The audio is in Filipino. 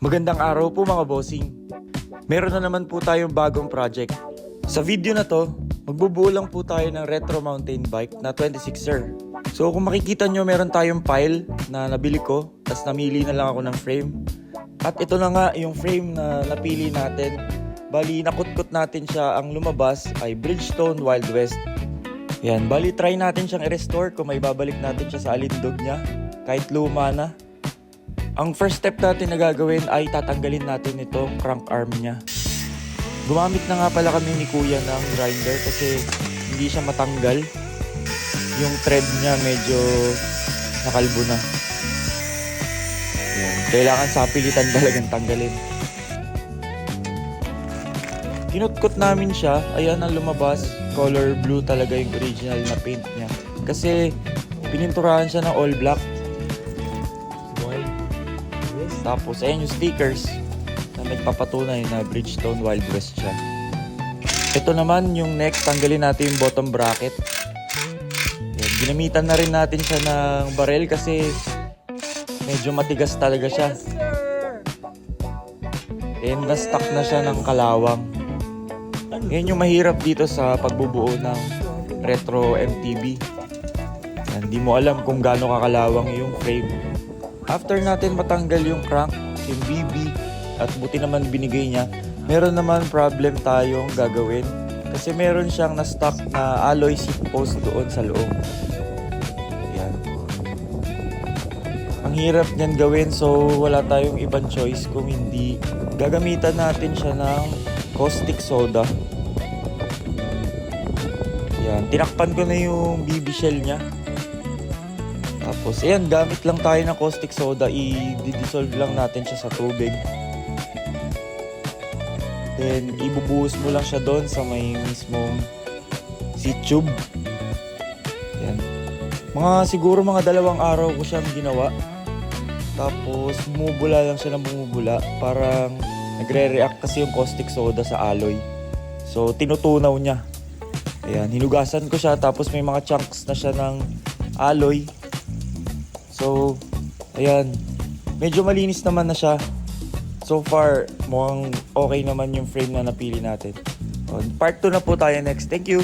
Magandang araw po mga bossing. Meron na naman po tayong bagong project. Sa video na to, magbubuo lang po tayo ng retro mountain bike na 26er. So kung makikita nyo, meron tayong pile na nabili ko, tas namili na lang ako ng frame. At ito na nga yung frame na napili natin. Bali, nakutkot natin siya. Ang lumabas ay Bridgestone Wild West. Yan, bali try natin siyang i-restore kung may babalik natin siya sa alindog niya, kahit luma na. Ang first step natin na gagawin ay tatanggalin natin itong crank arm niya. Gumamit na nga pala kami ni Kuya ng grinder kasi hindi siya matanggal. Yung thread niya medyo nakalbo na. Yan, kailangan sapilitan talagang tanggalin. Kinutkot namin siya, ayan ang lumabas. Color blue talaga yung original na paint niya. Kasi pininturahan siya ng all black. Tapos ayan yung stickers na nagpapatunay na Bridgestone Wild West siya. Ito naman yung next, tanggalin natin yung bottom bracket. Yan, ginamitan na rin natin siya ng barel kasi medyo matigas talaga siya. And na-stuck na siya ng kalawang. Yan yung mahirap dito sa pagbubuo ng retro MTB. Hindi mo alam kung gaano kakalawang yung frame. After natin matanggal yung crank, yung BB, at buti naman binigay niya, meron naman problem tayong gagawin. Kasi meron siyang na-stuck na alloy seat post doon sa loob. Yan. Ang hirap niyan gawin, so wala tayong ibang choice kung hindi gagamitan natin siya ng caustic soda. Yan, tinakpan ko na yung BB shell niya. Tapos, ayan, gamit lang tayo ng caustic soda. I-dissolve lang natin siya sa tubig. Then, ibubuhos mo lang siya doon sa may mismong seat tube. Ayan. Siguro mga 2 araw ko siyang ginawa. Tapos, bumubula lang siya ng bumubula. Parang nagre-react kasi yung caustic soda sa alloy. So, tinutunaw niya. Ayan, hinugasan ko siya. Tapos, may mga chunks na siya ng alloy. So, ayan. Medyo malinis naman na siya. So far, mukhang okay naman yung frame na napili natin. Part 2 na po tayo next. Thank you!